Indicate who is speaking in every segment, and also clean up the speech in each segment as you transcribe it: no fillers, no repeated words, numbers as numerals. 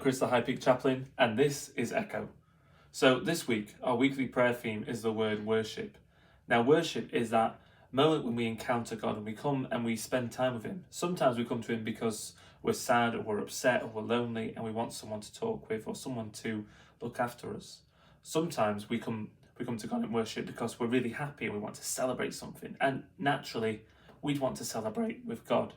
Speaker 1: Chris, the High Peak Chaplain, and this is Echo. So this week, our weekly prayer theme is the word worship. Now, worship is that moment when we encounter God and we come and we spend time with Him. Sometimes we come to Him because we're sad or we're upset or we're lonely and we want someone to talk with or someone to look after us. Sometimes we come to God in worship because we're really happy and we want to celebrate something. And naturally, we'd want to celebrate with God.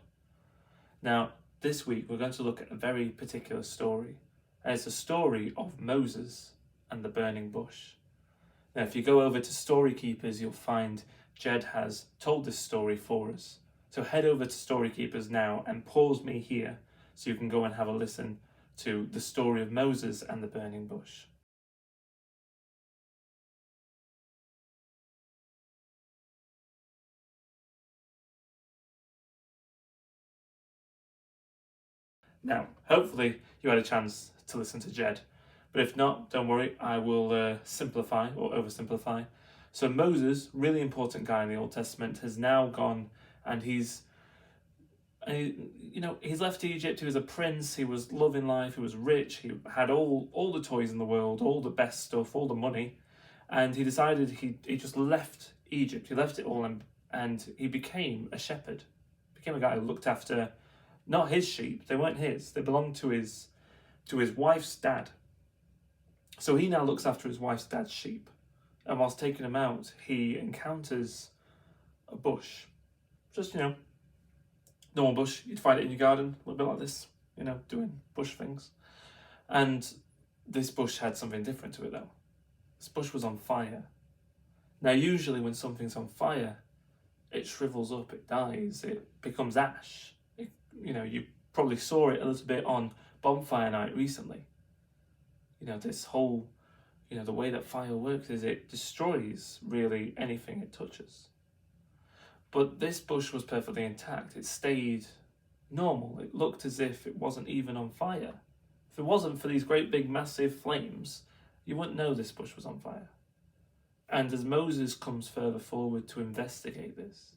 Speaker 1: Now, this week we're going to look at a very particular story. And it's a story of Moses and the burning bush. Now, if you go over to Storykeepers, you'll find Jed has told this story for us. So head over to Storykeepers now and pause me here so you can go and have a listen to the story of Moses and the burning bush. Now, hopefully you had a chance to listen to Jed, but if not, don't worry, I will simplify or oversimplify. So Moses, really important guy in the Old Testament, has now gone and he's left Egypt. He was a prince, he was loving life, he was rich, he had all the toys in the world, all the best stuff, all the money, and he decided he just left Egypt, he left it all and he became a shepherd, became a guy who looked after not his sheep, they weren't his, they belonged to his wife's dad. So he now looks after his wife's dad's sheep. And whilst taking them out, he encounters a bush. Just, normal bush. You'd find it in your garden, a little bit like this, doing bush things. And this bush had something different to it though. This bush was on fire. Now usually when something's on fire, it shrivels up, it dies, it becomes ash. You probably saw it a little bit on bonfire night recently. This whole, the way that fire works is it destroys really anything it touches. But this bush was perfectly intact. It stayed normal. It looked as if it wasn't even on fire. If it wasn't for these great big massive flames, you wouldn't know this bush was on fire. And as Moses comes further forward to investigate this,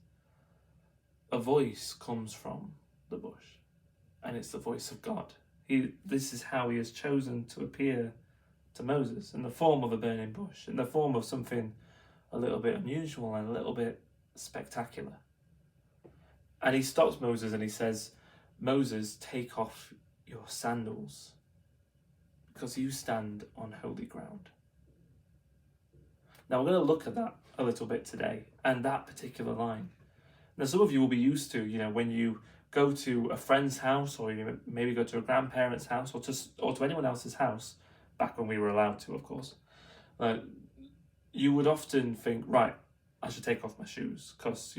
Speaker 1: a voice comes from the bush, and it's the voice of God. This is how he has chosen to appear to Moses, in the form of a burning bush, in the form of something a little bit unusual and a little bit spectacular. And he stops Moses and he says, "Moses, take off your sandals, because you stand on holy ground." Now we're going to look at that a little bit today, and that particular line. Now some of you will be used to, when you go to a friend's house, or you maybe go to a grandparent's house, or to anyone else's house, back when we were allowed to, of course, you would often think, right, I should take off my shoes, because,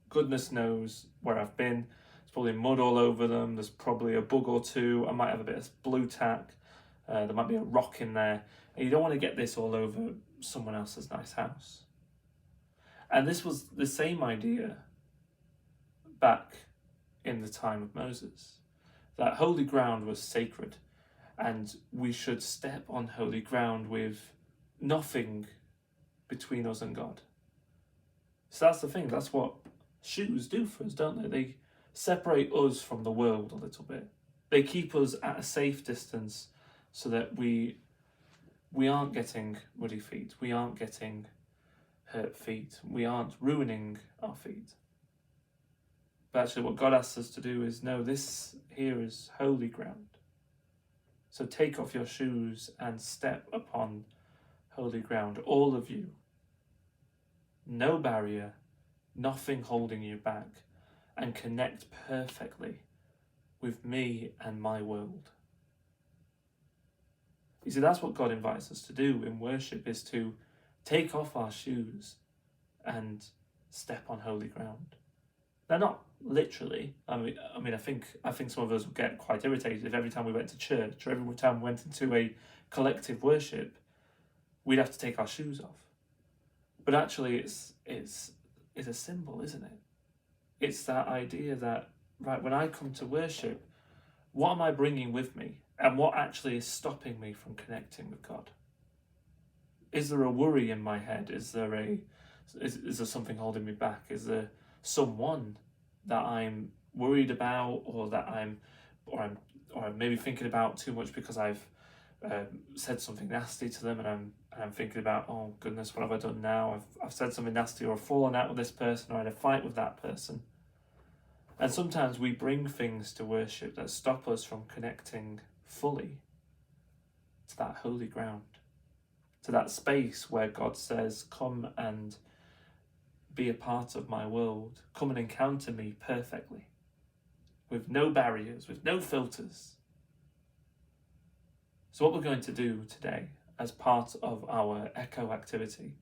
Speaker 1: goodness knows where I've been. There's probably mud all over them, there's probably a bug or two, I might have a bit of blue tack, there might be a rock in there, and you don't want to get this all over someone else's nice house. And this was the same idea back in the time of Moses, that holy ground was sacred and we should step on holy ground with nothing between us and God. So that's the thing, that's what shoes do for us, don't they? They separate us from the world a little bit. They keep us at a safe distance so that we aren't getting muddy feet, we aren't getting hurt feet, we aren't ruining our feet. But actually what God asks us to do is, no, this here is holy ground. So take off your shoes and step upon holy ground, all of you. No barrier, nothing holding you back, and connect perfectly with me and my world. You see, that's what God invites us to do in worship, is to take off our shoes and step on holy ground. Now, not literally. I mean, I think some of us would get quite irritated if every time we went to church or every time we went into a collective worship, we'd have to take our shoes off. But actually, it's a symbol, isn't it? It's that idea that, right, when I come to worship, what am I bringing with me? And what actually is stopping me from connecting with God? Is there a worry in my head? Is there something holding me back? Is there someone that I'm worried about, or or I'm maybe thinking about too much because I've said something nasty to them, and I'm thinking about, oh goodness, what have I done now? I've said something nasty, or fallen out with this person, or had a fight with that person. And sometimes we bring things to worship that stop us from connecting fully to that holy ground, to that space where God says, come and be a part of my world, come and encounter me perfectly, with no barriers, with no filters. So what we're going to do today as part of our echo activity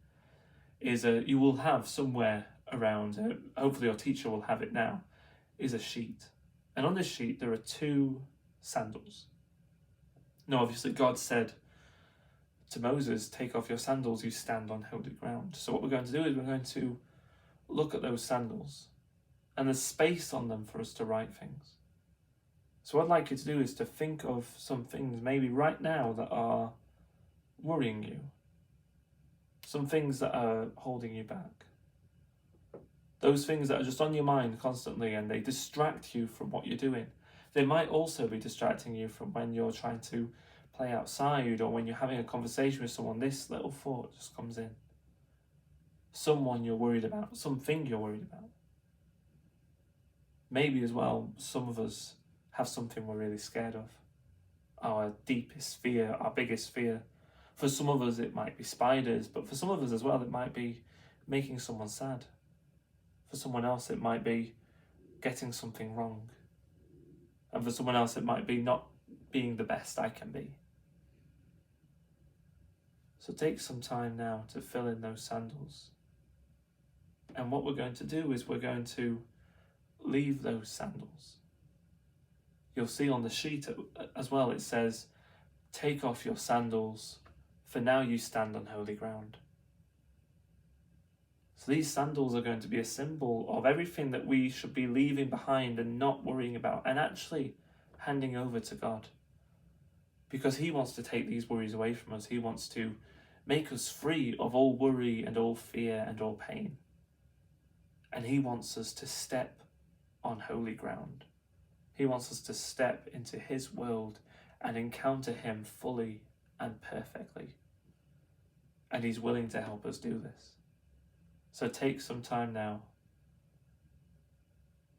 Speaker 1: is you will have somewhere around, hopefully your teacher will have it now, is a sheet. And on this sheet there are 2 sandals. Now obviously God said to Moses, take off your sandals, you stand on holy ground. So what we're going to do is we're going to look at those sandals, and there's space on them for us to write things. So what I'd like you to do is to think of some things maybe right now that are worrying you, some things that are holding you back, those things that are just on your mind constantly and they distract you from what you're doing. They might also be distracting you from when you're trying to play outside, or when you're having a conversation with someone. This little thought just comes in. Someone you're worried about, something you're worried about. Maybe as well, some of us have something we're really scared of. Our deepest fear, our biggest fear. For some of us it might be spiders, but for some of us as well it might be making someone sad. For someone else it might be getting something wrong. And for someone else it might be not being the best I can be. So take some time now to fill in those sandals. And what we're going to do is we're going to leave those sandals. You'll see on the sheet as well, it says, take off your sandals, for now you stand on holy ground. So these sandals are going to be a symbol of everything that we should be leaving behind and not worrying about, and actually handing over to God. Because he wants to take these worries away from us. He wants to make us free of all worry and all fear and all pain. And he wants us to step on holy ground. He wants us to step into his world and encounter him fully and perfectly. And he's willing to help us do this. So take some time now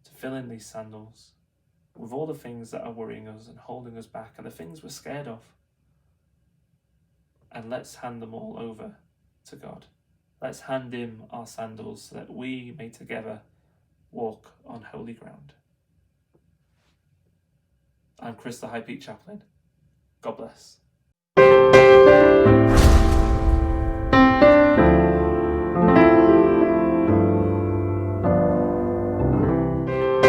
Speaker 1: to fill in these sandals with all the things that are worrying us and holding us back, and the things we're scared of. And let's hand them all over to God. Let's hand him our sandals so that we may together walk on holy ground. I'm Chris, the High Peak Chaplain. God bless.